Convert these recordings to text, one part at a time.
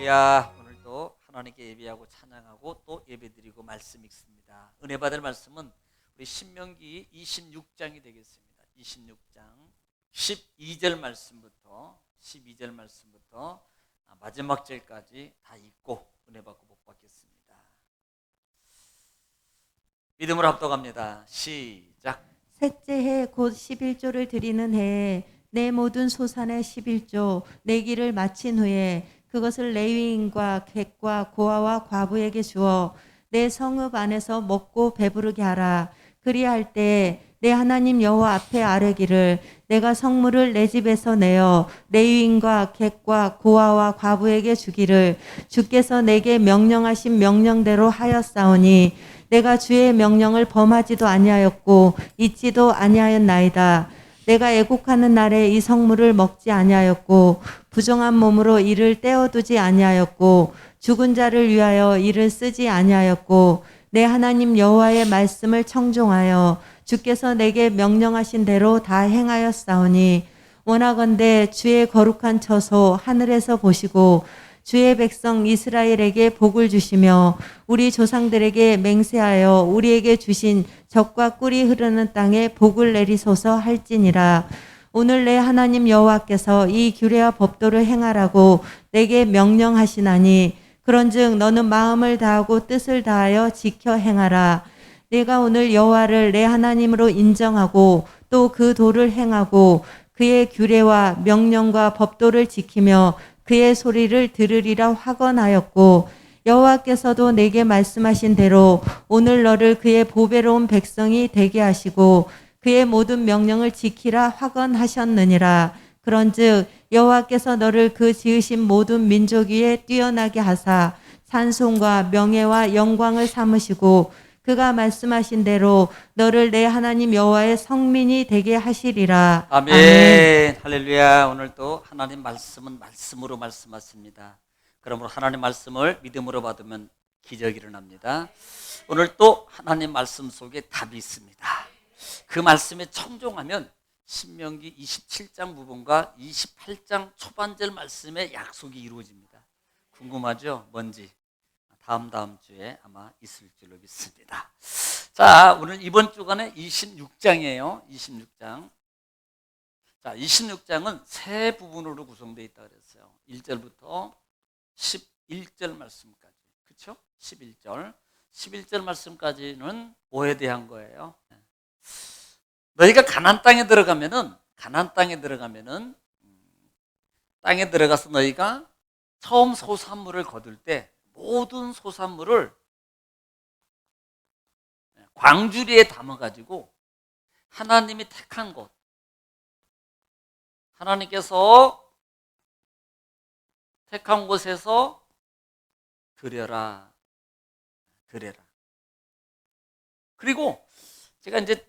할렐루야. 오늘도 하나님께 예배하고 찬양하고 또 예배드리고 말씀 읽습니다. 은혜 받을 말씀은 우리 신명기 26장이 되겠습니다. 26장 12절 말씀부터 마지막 절까지 다 읽고 은혜 받고 복 받겠습니다. 믿음으로 합독합니다. 시작. 셋째 해 곧 11조를 드리는 해에 내 모든 소산의 11조 내기를 마친 후에 그것을 레위인과 객과 고아와 과부에게 주어 내 성읍 안에서 먹고 배부르게 하라. 그리할 때 내 하나님 여호와 앞에 아뢰기를 내가 성물을 내 집에서 내어 레위인과 객과 고아와 과부에게 주기를 주께서 내게 명령하신 명령대로 하였사오니 내가 주의 명령을 범하지도 아니하였고 잊지도 아니하였나이다. 내가 애국하는 날에 이 성물을 먹지 아니하였고 부정한 몸으로 이를 떼어두지 아니하였고 죽은 자를 위하여 이를 쓰지 아니하였고 내 하나님 여호와의 말씀을 청종하여 주께서 내게 명령하신 대로 다 행하였사오니 원하건대 주의 거룩한 처소 하늘에서 보시고 주의 백성 이스라엘에게 복을 주시며 우리 조상들에게 맹세하여 우리에게 주신 젖과 꿀이 흐르는 땅에 복을 내리소서 할지니라. 오늘 내 하나님 여호와께서 이 규례와 법도를 행하라고 내게 명령하시나니 그런즉 너는 마음을 다하고 뜻을 다하여 지켜 행하라. 내가 오늘 여호와를 내 하나님으로 인정하고 또 그 도를 행하고 그의 규례와 명령과 법도를 지키며 그의 소리를 들으리라 확언하였고 여호와께서도 내게 말씀하신 대로 오늘 너를 그의 보배로운 백성이 되게 하시고 그의 모든 명령을 지키라 확언하셨느니라. 그런즉 여호와께서 너를 그 지으신 모든 민족 위에 뛰어나게 하사 찬송과 명예와 영광을 삼으시고 그가 말씀하신 대로 너를 내 하나님 여호와의 성민이 되게 하시리라. 아멘. 아멘. 할렐루야. 오늘도 하나님 말씀은 말씀으로 말씀하십니다. 그러므로 하나님 말씀을 믿음으로 받으면 기적이 일어납니다. 오늘 또 하나님 말씀 속에 답이 있습니다. 그 말씀에 청종하면 신명기 27장 부분과 28장 초반절 말씀의 약속이 이루어집니다. 궁금하죠? 뭔지 다음 주에 아마 있을 줄로 믿습니다. 자, 오늘 이번 주간에 26장이에요. 26장. 자, 26장은 세 부분으로 구성되어 있다고 그랬어요. 1절부터 11절 말씀까지. 그렇죠? 11절 말씀까지는 뭐에 대한 거예요? 너희가 가나안 땅에 들어가면은 땅에 들어가서 너희가 처음 소산물을 거둘 때 모든 소산물을 광주리에 담아가지고 하나님이 택한 곳, 하나님께서 택한 곳에서 드려라. 그리고 제가 이제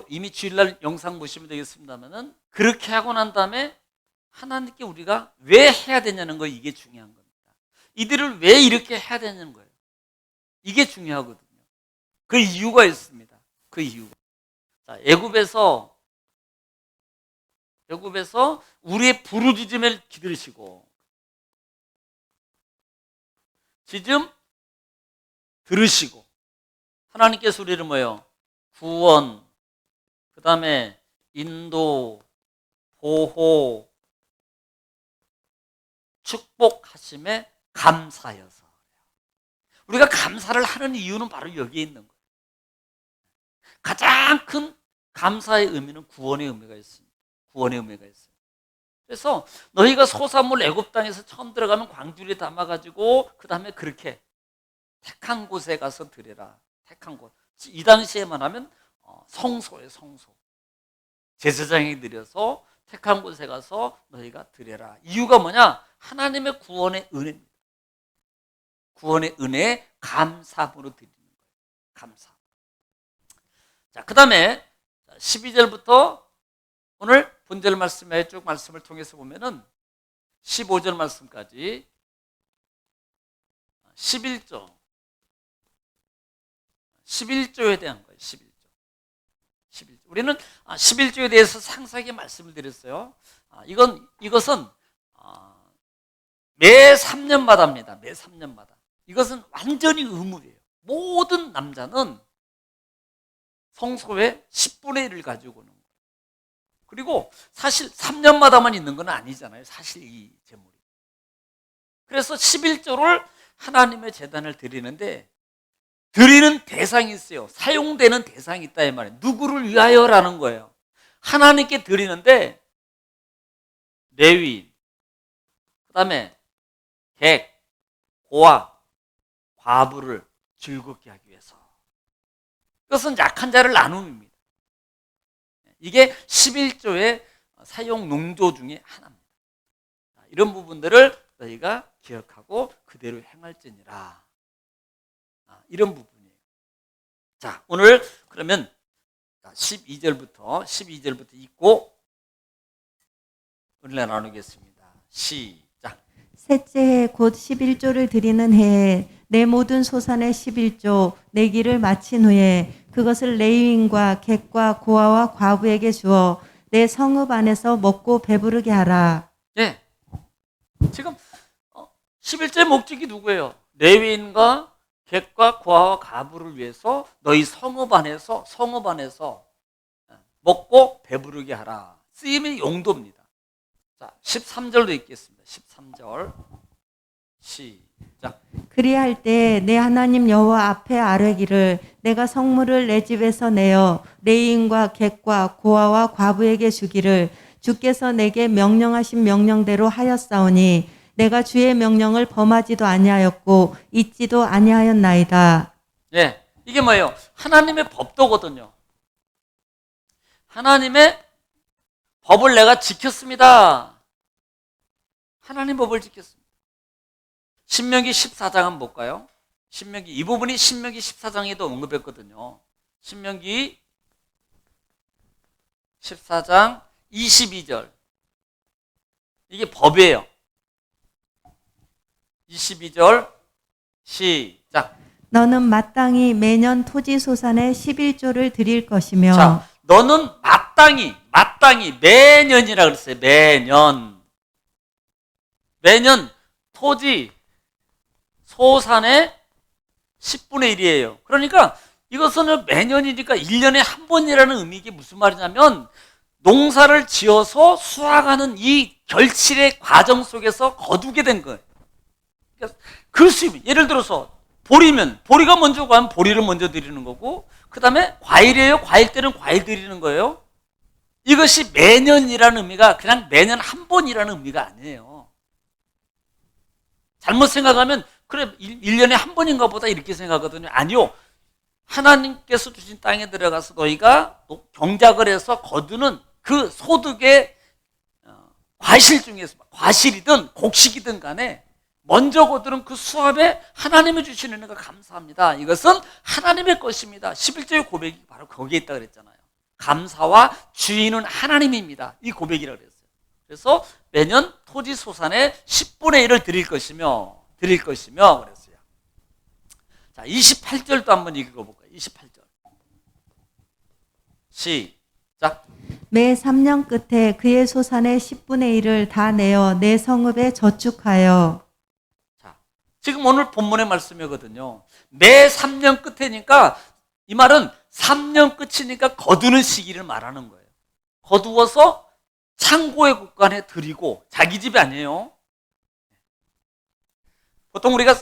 이미 주일날 영상 보시면 되겠습니다만은 그렇게 하고 난 다음에 하나님께 우리가 왜 해야 되냐는 거, 이게 중요한 겁니다. 이들을 왜 이렇게 해야 되냐는 거예요. 이게 중요하거든요. 그 이유가 있습니다. 그 이유가. 자, 애굽에서 우리의 부르짖음을 기들으시고 지금 들으시고 하나님께서 우리를 뭐예요? 구원, 그 다음에 인도, 보호, 축복하심에 감사여서. 우리가 감사를 하는 이유는 바로 여기에 있는 거예요. 가장 큰 감사의 의미는 구원의 의미가 있습니다. 구원의 의미가 있어요. 그래서 너희가 소산물 애굽 땅에서 처음 들어가면 광주리에 담아가지고 그 다음에 그렇게 택한 곳에 가서 드려라. 택한 곳. 이 당시에만 하면 성소예요, 성소. 제사장이 드려서 택한 곳에 가서 너희가 드려라. 이유가 뭐냐? 하나님의 구원의 은혜입니다. 구원의 은혜에 감사함으로 드리는 거예요. 감사. 자, 그 다음에 12절부터 오늘 본절 말씀에 쭉 말씀을 통해서 보면은 15절 말씀까지 11조에 대한 거예요. 11조. 우리는 11조에 대해서 상세하게 말씀을 드렸어요. 이것은 매 3년마다입니다. 매 3년마다. 이것은 완전히 의무예요. 모든 남자는 성소에 10분의 1을 가지고 오는 거예요. 그리고 사실 3년마다만 있는 건 아니잖아요. 사실 이 제물이. 그래서 11조를 하나님의 제단을 드리는데 드리는 대상이 있어요. 사용되는 대상이 있다 이 말이에요. 누구를 위하여라는 거예요. 하나님께 드리는데 레위인, 그 다음에 객, 고아, 과부를 즐겁게 하기 위해서. 이것은 약한 자를 나눔입니다. 이게 11조의 사용 농도 중에 하나입니다. 이런 부분들을 너희가 기억하고 그대로 행할지니라. 이런 부분이에요. 자, 오늘 그러면 12절부터 읽고 은혜 나누겠습니다. 시작. 셋째 해 곧 11조를 드리는 해에 내 모든 소산의 11조 내기를 마친 후에 그것을 레위인과 객과 고아와 과부에게 주어 내 성읍 안에서 먹고 배부르게 하라. 네. 지금 11조의 목적이 누구예요? 레위인과 객과 고아와 과부를 위해서 너희 성읍 안에서 먹고 배부르게 하라. 쓰임의 용도입니다. 자, 13절도 읽겠습니다. 13절 시작. 그리할 때 내 하나님 여호와 앞에 아뢰기를 내가 성물을 내 집에서 내어 레위인과 객과 고아와 과부에게 주기를 주께서 내게 명령하신 명령대로 하였사오니 내가 주의 명령을 범하지도 아니하였고 잊지도 아니하였나이다. 예, 이게 뭐예요? 하나님의 법도거든요. 하나님의 법을 내가 지켰습니다. 하나님 법을 지켰습니다. 신명기 14장 한번 볼까요? 이 부분이 신명기 14장에도 언급했거든요. 신명기 14장 22절. 이게 법이에요. 22절 시작. 너는 마땅히 매년 토지 소산의 11조를 드릴 것이며. 자, 너는 마땅히 매년이라 그랬어요. 매년 토지 소산의 10분의 1이에요. 그러니까 이것은 매년이니까 1년에 한 번이라는 의미. 이게 무슨 말이냐면 농사를 지어서 수확하는 이 결실의 과정 속에서 거두게 된 거예요. 그러니까 그 수입, 예를 들어서 보리면 보리가 먼저 가면 보리를 먼저 드리는 거고, 그 다음에 과일이에요. 과일 때는 과일 드리는 거예요. 이것이 매년이라는 의미가 그냥 매년 한 번이라는 의미가 아니에요. 잘못 생각하면 그래 1년에 한 번인가 보다 이렇게 생각하거든요. 아니요. 하나님께서 주신 땅에 들어가서 너희가 경작을 해서 거두는 그 소득의 과실 중에서, 과실이든 곡식이든 간에 먼저 거두는 그 수합에 하나님이 주시는 은혜가 감사합니다. 이것은 하나님의 것입니다. 11조의 고백이 바로 거기에 있다 그랬잖아요. 감사와 주인은 하나님입니다. 이 고백이라고 그랬어요. 그래서 매년 토지 소산의 10분의 1을 드릴 것이며 그랬어요. 자, 28절도 한번 읽어볼까요? 28절 시작. 매 3년 끝에 그의 소산의 10분의 1을 다 내어 내 성읍에 저축하여. 자, 지금 오늘 본문의 말씀이거든요. 매 3년 끝에니까 이 말은 3년 끝이니까 거두는 시기를 말하는 거예요. 거두어서 창고의 곳간에 드리고, 자기 집이 아니에요. 보통 우리가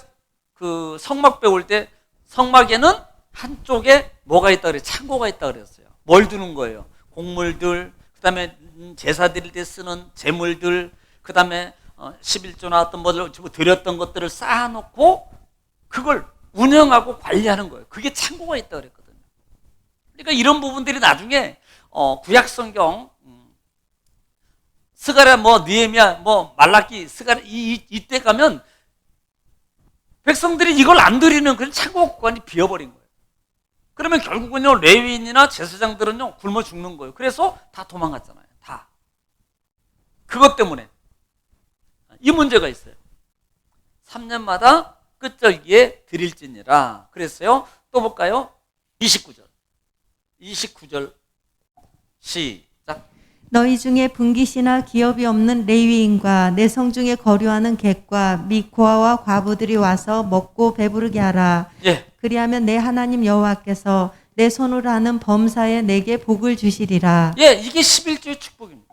그 성막 배울 때 성막에는 한쪽에 뭐가 있다 그래요? 창고가 있다 그랬어요. 뭘 두는 거예요? 곡물들, 그 다음에 제사 드릴 때 쓰는 제물들, 그 다음에 11조나 어떤 뭐를 드렸던 것들을 쌓아놓고 그걸 운영하고 관리하는 거예요. 그게 창고가 있다 그랬거든요. 그러니까 이런 부분들이 나중에 구약 성경 스가랴, 느헤미야, 말라기, 스가랴 이때 가면 백성들이 이걸 안 드리는 그런 창고 공간이 비어버린 거예요. 그러면 결국은요, 레위인이나 제사장들은요, 굶어 죽는 거예요. 그래서 다 도망갔잖아요. 다. 그것 때문에. 이 문제가 있어요. 3년마다 끝절기에 드릴지니라. 그랬어요. 또 볼까요? 29절 시작. 너희 중에 분깃이나 기업이 없는 레위인과 내 성중에 거류하는 객과 및 고아와 과부들이 와서 먹고 배부르게 하라. 예. 그리하면 내 하나님 여호와께서 내 손으로 하는 범사에 내게 복을 주시리라. 예, 이게 11조의 축복입니다.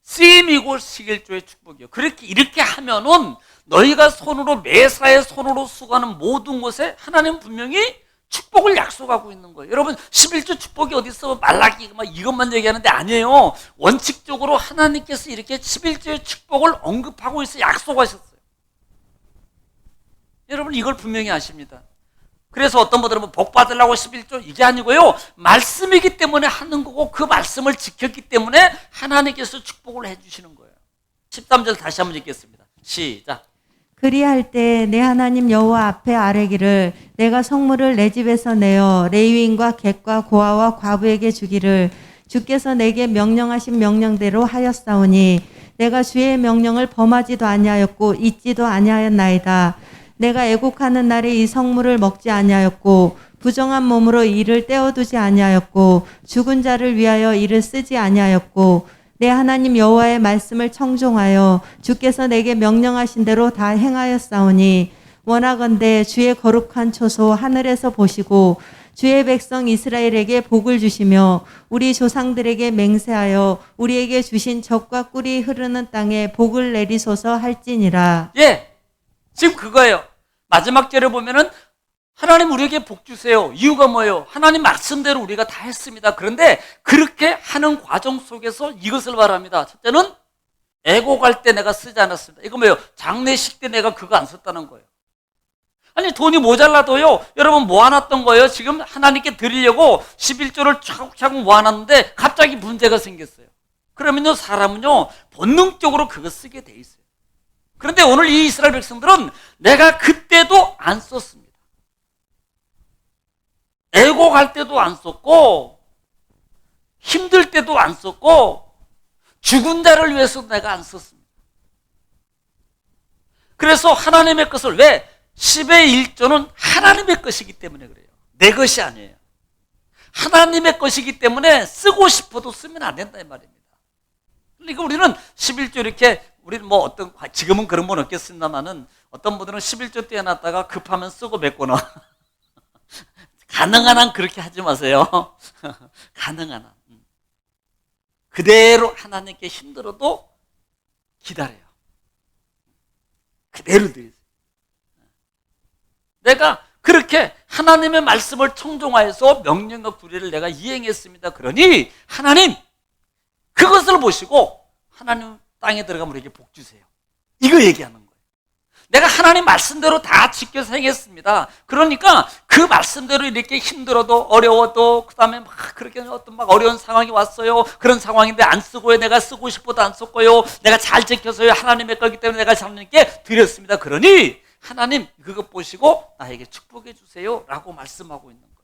쓰임이고 11조의 축복이요. 이렇게 하면은 너희가 손으로 매사에 손으로 수고하는 모든 것에 하나님 분명히 축복을 약속하고 있는 거예요. 여러분 11조 축복이 어디 있어? 말라기 막 이것만 얘기하는데 아니에요. 원칙적으로 하나님께서 이렇게 11조의 축복을 언급하고 있어 약속하셨어요. 여러분 이걸 분명히 아십니다. 그래서 어떤 분들은 복 받으려고 11조 이게 아니고요. 말씀이기 때문에 하는 거고 그 말씀을 지켰기 때문에 하나님께서 축복을 해주시는 거예요. 13절 다시 한번 읽겠습니다. 시작. 그리할 때 내 하나님 여호와 앞에 아뢰기를 내가 성물을 내 집에서 내어 레위인과 객과 고아와 과부에게 주기를 주께서 내게 명령하신 명령대로 하였사오니 내가 주의 명령을 범하지도 아니하였고 잊지도 아니하였나이다. 내가 애곡하는 날에 이 성물을 먹지 아니하였고 부정한 몸으로 이를 떼어두지 아니하였고 죽은 자를 위하여 이를 쓰지 아니하였고 내 하나님 여호와의 말씀을 청종하여 주께서 내게 명령하신 대로 다 행하였사오니 원하건대 주의 거룩한 초소 하늘에서 보시고 주의 백성 이스라엘에게 복을 주시며 우리 조상들에게 맹세하여 우리에게 주신 젖과 꿀이 흐르는 땅에 복을 내리소서 할지니라. 예, 지금 그거예요. 마지막 절에 보면은 하나님 우리에게 복 주세요. 이유가 뭐예요? 하나님 말씀대로 우리가 다 했습니다. 그런데 그렇게 하는 과정 속에서 이것을 말합니다. 첫째는 애곡할 때 내가 쓰지 않았습니다. 이거 뭐예요? 장례식 때 내가 그거 안 썼다는 거예요. 아니 돈이 모자라도요. 여러분 모아놨던 거예요. 지금 하나님께 드리려고 11조를 차곡차곡 모아놨는데 갑자기 문제가 생겼어요. 그러면요 사람은요 본능적으로 그거 쓰게 돼 있어요. 그런데 오늘 이 이스라엘 백성들은 내가 그때도 안 썼습니다. 애곡할 때도 안 썼고 힘들 때도 안 썼고 죽은 자를 위해서 내가 안 썼습니다. 그래서 하나님의 것을 왜 10의 1조는 하나님의 것이기 때문에 그래요. 내 것이 아니에요. 하나님의 것이기 때문에 쓰고 싶어도 쓰면 안 된다 이 말입니다. 그러니까 우리는 11조 이렇게 우리는 뭐 지금은 그런 건 없겠습니다만은 어떤 분들은 11조 떼어놨다가 급하면 쓰고 메꿔 놔. 가능한 한 그렇게 하지 마세요. 가능한 한. 그대로 하나님께 힘들어도 기다려요. 그대로 드리세요. 내가 그렇게 하나님의 말씀을 청종하여서 명령과 구례를 내가 이행했습니다. 그러니 하나님 그것을 보시고 하나님 땅에 들어가면 우리에게 복 주세요. 이거 얘기하는 거예요. 내가 하나님 말씀대로 다 지켜서 행했습니다. 그러니까 그 말씀대로 이렇게 힘들어도 어려워도 그 다음에 막 그렇게 어떤 막 어려운 상황이 왔어요. 그런 상황인데 안 쓰고요. 내가 쓰고 싶어도 안 썼고요. 내가 잘 지켜서요. 하나님의 거기 때문에 내가 하나님께 드렸습니다. 그러니 하나님 그것 보시고 나에게 축복해 주세요. 라고 말씀하고 있는 거예요.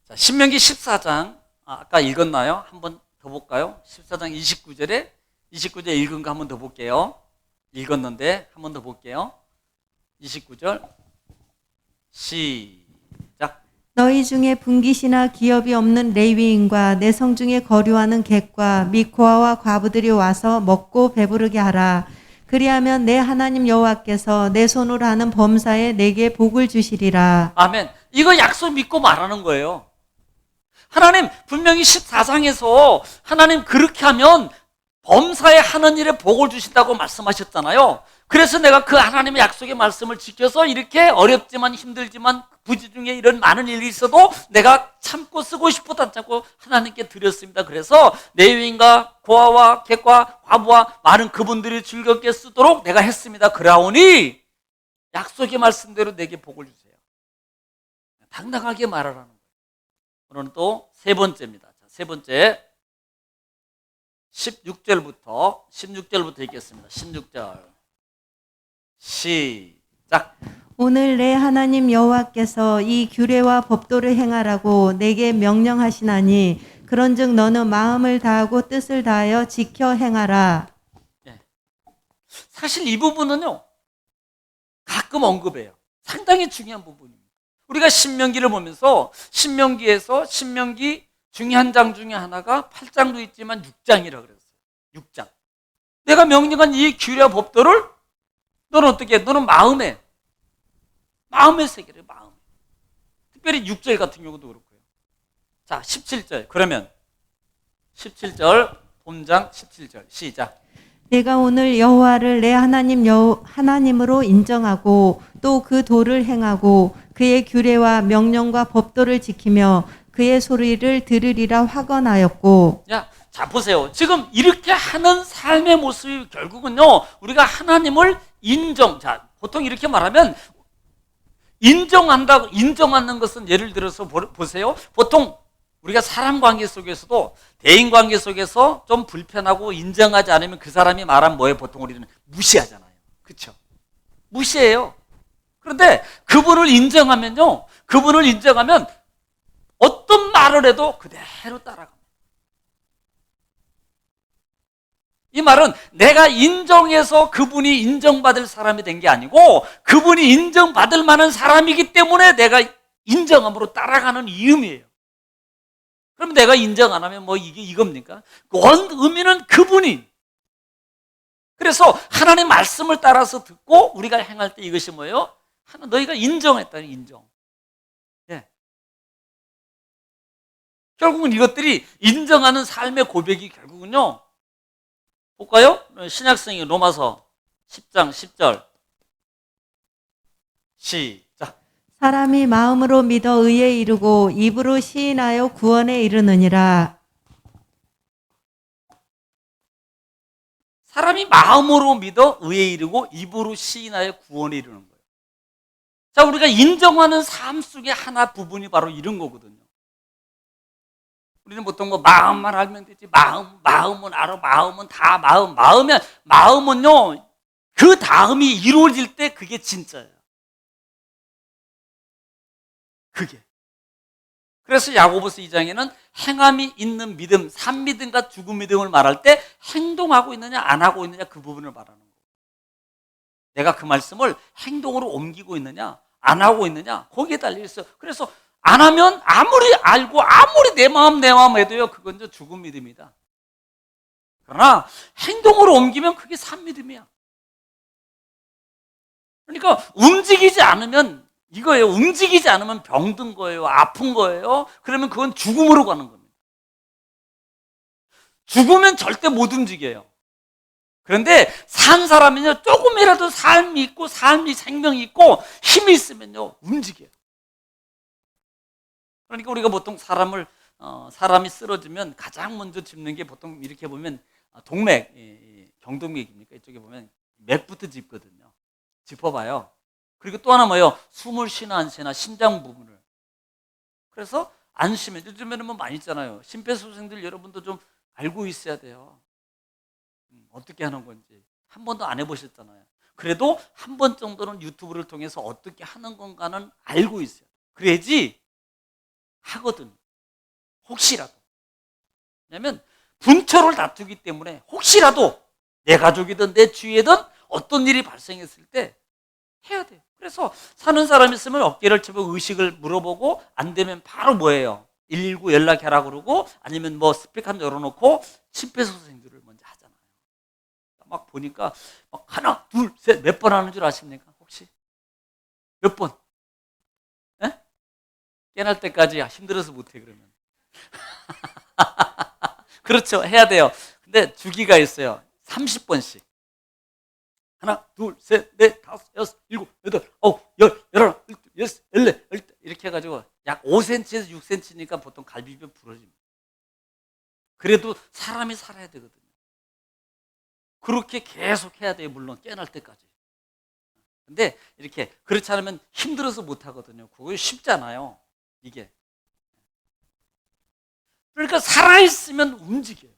자, 신명기 14장 아까 읽었나요? 한번 더 볼까요? 14장 29절에 읽은 거 한번 더 볼게요. 읽었는데 한 번 더 볼게요. 29절 시작. 너희 중에 분깃이나 기업이 없는 레위인과 내 성중에 거류하는 객과 및 고아와 과부들이 와서 먹고 배부르게 하라. 그리하면 내 하나님 여호와께서 내 손으로 하는 범사에 내게 복을 주시리라. 아멘. 이거 약속 믿고 말하는 거예요. 하나님 분명히 14장에서 하나님 그렇게 하면 범사에 하는 일에 복을 주신다고 말씀하셨잖아요. 그래서 내가 그 하나님의 약속의 말씀을 지켜서 이렇게 어렵지만 힘들지만 부지 중에 이런 많은 일이 있어도 내가 참고 쓰고 싶어도 안 참고 하나님께 드렸습니다. 그래서 레위인과 고아와 객과 과부와 많은 그분들이 즐겁게 쓰도록 내가 했습니다. 그러하오니 약속의 말씀대로 내게 복을 주세요. 당당하게 말하라는 거예요. 오늘은 또 세 번째입니다. 세 번째 16절부터 읽겠습니다. 16절 시작. 오늘 내 하나님 여호와께서 이 규례와 법도를 행하라고 내게 명령하시나니 그런즉 너는 마음을 다하고 뜻을 다하여 지켜 행하라. 사실 이 부분은요 가끔 언급해요. 상당히 중요한 부분입니다. 우리가 신명기를 보면서 신명기 중요한 장 중에 하나가 8장도 있지만 6장이라고 그랬어요. 6장. 내가 명령한 이 규례와 법도를 너는 어떻게 해? 너는 마음의 세계를 마음에. 특별히 6절 같은 경우도 그렇고요. 자, 17절. 그러면 17절 본장 17절 시작. 내가 오늘 여호와를 내 하나님으로 인정하고 또 그 도를 행하고 그의 규례와 명령과 법도를 지키며 그의 소리를 들으리라 확언하였고. 자 보세요. 지금 이렇게 하는 삶의 모습이 결국은요, 우리가 하나님을 자 보통 이렇게 말하면 인정하는 것은 예를 들어서 보세요. 보통 우리가 사람 관계 속에서도 대인 관계 속에서 좀 불편하고 인정하지 않으면 그 사람이 말한 뭐에 보통 우리는 무시하잖아요. 그렇죠? 무시해요. 그런데 그분을 인정하면 어떤 말을 해도 그대로 따라갑니다. 이 말은 내가 인정해서 그분이 인정받을 사람이 된 게 아니고 그분이 인정받을 만한 사람이기 때문에 내가 인정함으로 따라가는 의미예요. 그럼 내가 인정 안 하면 뭐 이겁니까? 원 의미는 그분이. 그래서 하나님의 말씀을 따라서 듣고 우리가 행할 때 이것이 뭐예요? 너희가 인정했다는 인정. 예. 결국은 이것들이 인정하는 삶의 고백이 결국은요. 볼까요? 신약성의 로마서 10장 10절 시작. 사람이 마음으로 믿어 의에 이르고 입으로 시인하여 구원에 이르느니라. 사람이 마음으로 믿어 의에 이르고 입으로 시인하여 구원에 이르는 거예요. 자, 우리가 인정하는 삶 속의 하나 부분이 바로 이런 거거든요. 우리는 보통 뭐 마음만 알면 되지. 마음은 알아. 마음은 다 마음은요. 그 다음이 이루어질 때 그게 진짜예요. 그게. 그래서 야고보서 2장에는 행함이 있는 믿음, 산 믿음과 죽은 믿음을 말할 때 행동하고 있느냐 안 하고 있느냐 그 부분을 말하는 거예요. 내가 그 말씀을 행동으로 옮기고 있느냐 안 하고 있느냐 거기에 달려 있어요. 그래서 안 하면 아무리 알고 아무리 내 마음 해도요, 그건 이제 죽은 믿음이다. 그러나 행동으로 옮기면 그게 산 믿음이야. 그러니까 움직이지 않으면 이거예요. 움직이지 않으면 병든 거예요. 아픈 거예요. 그러면 그건 죽음으로 가는 겁니다. 죽으면 절대 못 움직여요. 그런데 산 사람은요, 조금이라도 삶이 있고 삶이 생명이 있고 힘이 있으면요, 움직여요. 그러니까 우리가 보통 사람이 쓰러지면 가장 먼저 짚는 게 보통 이렇게 보면 동맥, 경동맥입니까? 이쪽에 보면 맥부터 짚거든요. 짚어봐요. 그리고 또 하나 뭐예요? 숨을 쉬나 안 쉬나 심장 부분을. 그래서 안 쉬면 요즘에는 뭐 많이 있잖아요. 심폐소생술 여러분도 좀 알고 있어야 돼요. 어떻게 하는 건지 한 번도 안 해보셨잖아요. 그래도 한 번 정도는 유튜브를 통해서 어떻게 하는 건가는 알고 있어요. 그래야지 하거든. 혹시라도. 왜냐하면 분초를 다투기 때문에 혹시라도 내 가족이든 내 주위에든 어떤 일이 발생했을 때 해야 돼요. 그래서 사는 사람 있으면 어깨를 치고 의식을 물어보고 안 되면 바로 뭐예요? 119 연락해라 그러고 아니면 뭐 스피커 열어놓고 심폐소생술을 먼저 하잖아요. 막 보니까 막 하나, 둘, 셋 몇 번 하는 줄 아십니까? 혹시? 몇 번? 네? 깨날 때까지 힘들어서 못해 그러면. 그렇죠. 해야 돼요. 근데 주기가 있어요. 30번씩. 하나, 둘, 셋, 넷, 다섯, 여섯, 일곱, 여덟, 아홉, 열, 열하나, 열둘, 열셋, 열넷, 열다 이렇게 해가지고 약 5cm에서 6cm니까 보통 갈비뼈 부러집니다. 그래도 사람이 살아야 되거든요. 그렇게 계속 해야 돼요. 물론 깨날 때까지. 근데 이렇게 그렇지 않으면 힘들어서 못 하거든요. 그거 쉽잖아요. 이게. 그러니까 살아있으면 움직여요.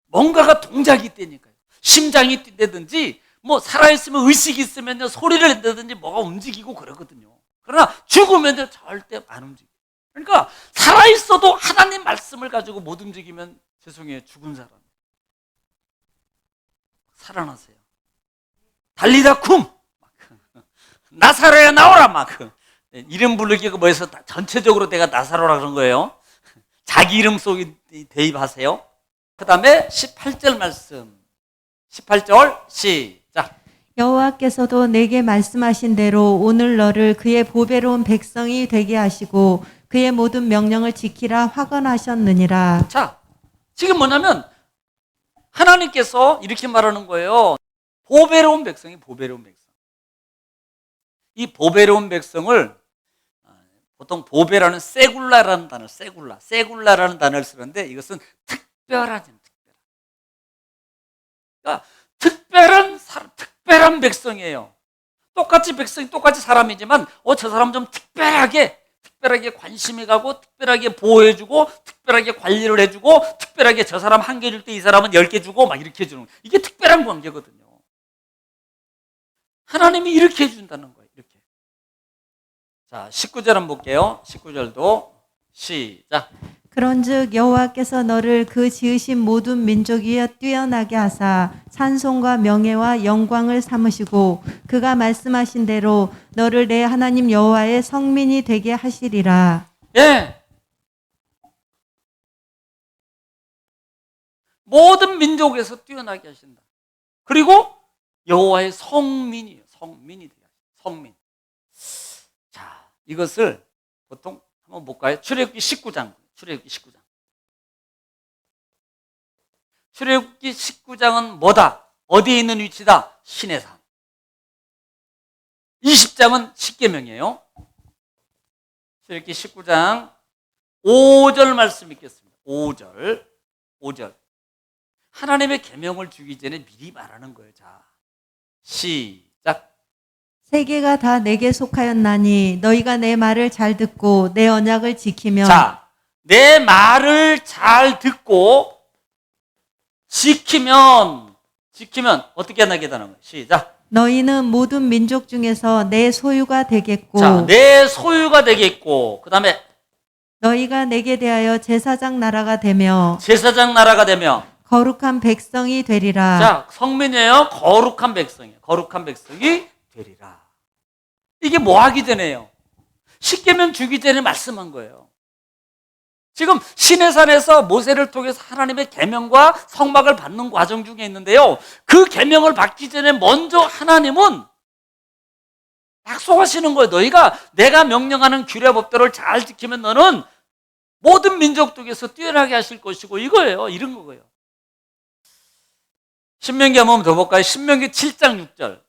뭔가가 동작이 되니까요. 심장이 뛴다든지 뭐 살아있으면 의식이 있으면요 소리를 낸다든지 뭐가 움직이고 그러거든요. 그러나 죽으면 절대 안 움직여요. 그러니까 살아있어도 하나님 말씀을 가지고 못 움직이면 죄송해요. 죽은 사람. 살아나세요. 달리다 쿰! 나사로야 나오라 막 이름 부르기가 뭐해서 전체적으로 내가 나사로라 그런 거예요. 자기 이름 속에 대입하세요. 그 다음에 18절 말씀. 18절 시작. 여호와께서도 내게 말씀하신 대로 오늘 너를 그의 보배로운 백성이 되게 하시고 그의 모든 명령을 지키라 확언하셨느니라. 자, 지금 뭐냐면 하나님께서 이렇게 말하는 거예요. 보배로운 백성이 보배로운 백성. 이 보배로운 백성을 보통 보배라는 세굴라라는 단어, 세굴라라는 단어를 쓰는데 이것은 특별한, 그러니까 특별한 백성이에요. 똑같이 백성이 똑같이 사람이지만 저 사람 좀 특별하게 관심이 가고 특별하게 보호해주고 특별하게 관리를 해주고 특별하게 저 사람 1개 줄 때 이 사람은 10개 주고 막 이렇게 해주는 거예요. 이게 특별한 관계거든요. 하나님이 이렇게 해준다는 거예요. 이렇게. 자, 19절 한번 볼게요. 19절도 시작. 그런즉 여호와께서 너를 그 지으신 모든 민족 위에 뛰어나게 하사 찬송과 명예와 영광을 삼으시고 그가 말씀하신 대로 너를 내 하나님 여호와의 성민이 되게 하시리라. 예. 모든 민족에서 뛰어나게 하신다. 그리고 여호와의 성민이 되게 하신다. 성민. 자, 이것을 보통 한번 볼까요? 출애굽기 19장. 출애굽기 19장은 뭐다? 어디에 있는 위치다? 신의 산. 20장은 십계명이에요. 출애굽기 19장 5절 말씀 읽겠습니다. 5절. 하나님의 계명을 주기 전에 미리 말하는 거예요. 자, 시작. 세계가 다 내게 속하였나니 너희가 내 말을 잘 듣고 내 언약을 지키면. 자, 내 말을 잘 듣고 지키면 어떻게 하나게 되는 거예요? 시작. 너희는 모든 민족 중에서 내 소유가 되겠고. 자, 내 소유가 되겠고, 그 다음에 너희가 내게 대하여 제사장 나라가 되며 제사장 나라가 되며. 거룩한 백성이 되리라. 자, 성민이에요. 거룩한 백성이 되리라. 이게 뭐 하기 전에요? 십계명 주기 전에 말씀한 거예요. 지금 시내산에서 모세를 통해서 하나님의 계명과 성막을 받는 과정 중에 있는데요. 그 계명을 받기 전에 먼저 하나님은 약속하시는 거예요. 너희가 내가 명령하는 규례법대로 잘 지키면 너는 모든 민족 중에서 뛰어나게 하실 것이고 이거예요. 이런 거예요. 신명기 한번 더 볼까요? 신명기 7장 6절.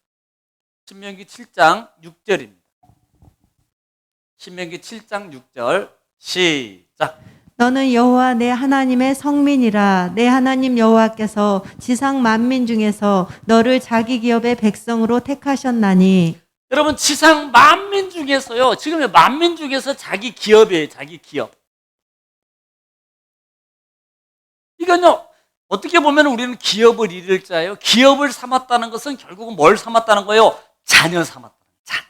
신명기 7장 6절입니다. 신명기 7장 6절 시작. 너는 여호와 내 하나님의 성민이라. 내 하나님 여호와께서 지상 만민 중에서 너를 자기 기업의 백성으로 택하셨나니. 여러분, 지상 만민 중에서요. 지금 만민 중에서 자기 기업이에요. 자기 기업. 이건요. 어떻게 보면 우리는 기업을 잃을 자예요. 기업을 삼았다는 것은 결국은 뭘 삼았다는 거예요? 자녀 삼았다는 거예요. 자녀.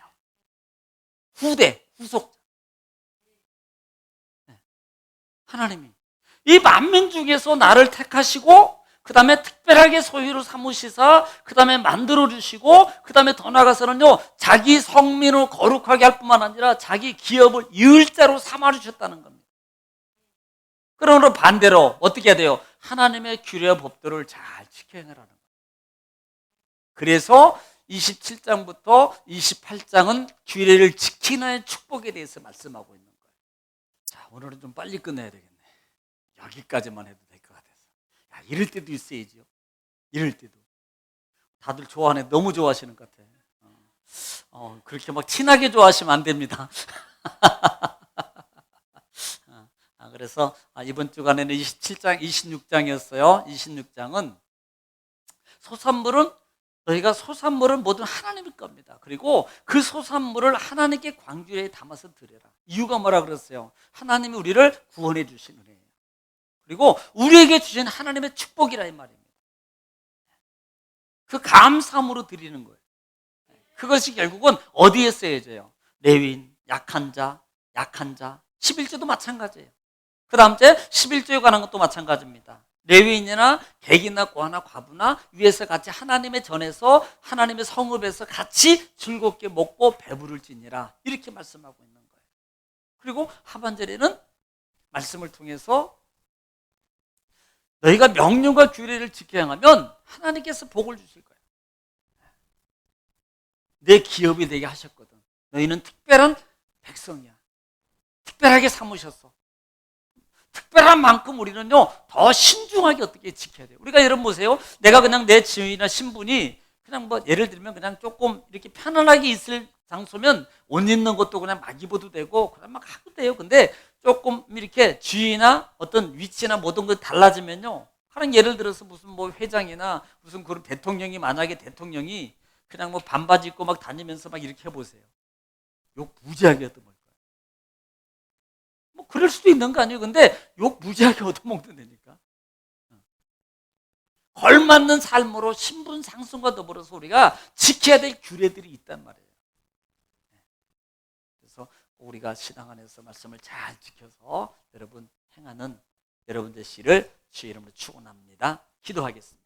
후대, 후속. 하나님이 이 만민 중에서 나를 택하시고 그 다음에 특별하게 소유로 삼으시사 그 다음에 만들어주시고 그 다음에 더 나아가서는요 자기 성민을 거룩하게 할 뿐만 아니라 자기 기업을 일자로 삼아주셨다는 겁니다. 그러므로 반대로 어떻게 해야 돼요? 하나님의 규례와 법도를 잘 지켜 행하라는 거예요. 그래서 27장부터 28장은 규례를 지키는 축복에 대해서 말씀하고 있는 거예요. 자, 오늘은 좀 빨리 끝내야 되겠네. 여기까지만 해도 될 것 같아서. 야, 이럴 때도 있어야지요. 이럴 때도. 다들 좋아하네. 너무 좋아하시는 것 같아. 그렇게 막 친하게 좋아하시면 안 됩니다. 그래서 이번 주간에는 27장, 26장이었어요. 26장은 소산물은 모두 하나님의 겁니다. 그리고 그 소산물을 하나님께 광주에 담아서 드려라. 이유가 뭐라 그랬어요? 하나님이 우리를 구원해 주신 은혜예요. 그리고 우리에게 주신 하나님의 축복이라 이 말입니다. 그 감사함으로 드리는 거예요. 그것이 결국은 어디에 쓰여져요? 레위인, 약한 자, 11조도 마찬가지예요. 그 다음 째 11조에 관한 것도 마찬가지입니다. 레위인이나 객이나 고아나 과부나 위에서 같이 하나님의 전에서 하나님의 성읍에서 같이 즐겁게 먹고 배부를지니라 이렇게 말씀하고 있는 거예요. 그리고 하반절에는 말씀을 통해서 너희가 명령과 규례를 지켜야 하면 하나님께서 복을 주실 거예요. 내 기업이 되게 하셨거든. 너희는 특별한 백성이야. 특별하게 삼으셨어. 특별한 만큼 우리는요 더 신중하게 어떻게 지켜야 돼요. 우리가 여러분 보세요. 내가 그냥 내 지위나 신분이 그냥 뭐 예를 들면 그냥 조금 이렇게 편안하게 있을 장소면 옷 입는 것도 그냥 막 입어도 되고 그냥 막 하도 돼요. 근데 조금 이렇게 지위나 어떤 위치나 모든 것 달라지면요. 그냥 예를 들어서 무슨 뭐 회장이나 무슨 그런 대통령이 만약에 대통령이 그냥 뭐 반바지 입고 막 다니면서 막 이렇게 해보세요. 욕 무지하게 얻어먹을 거예요. 뭐 그럴 수도 있는 거 아니에요. 근데 욕 무지하게 얻어먹는다니까. 걸맞는 삶으로 신분 상승과 더불어서 우리가 지켜야 될 규례들이 있단 말이에요. 그래서 우리가 신앙 안에서 말씀을 잘 지켜서 여러분 행하는 여러분 되시기를 주의 이름으로 축원합니다. 기도하겠습니다.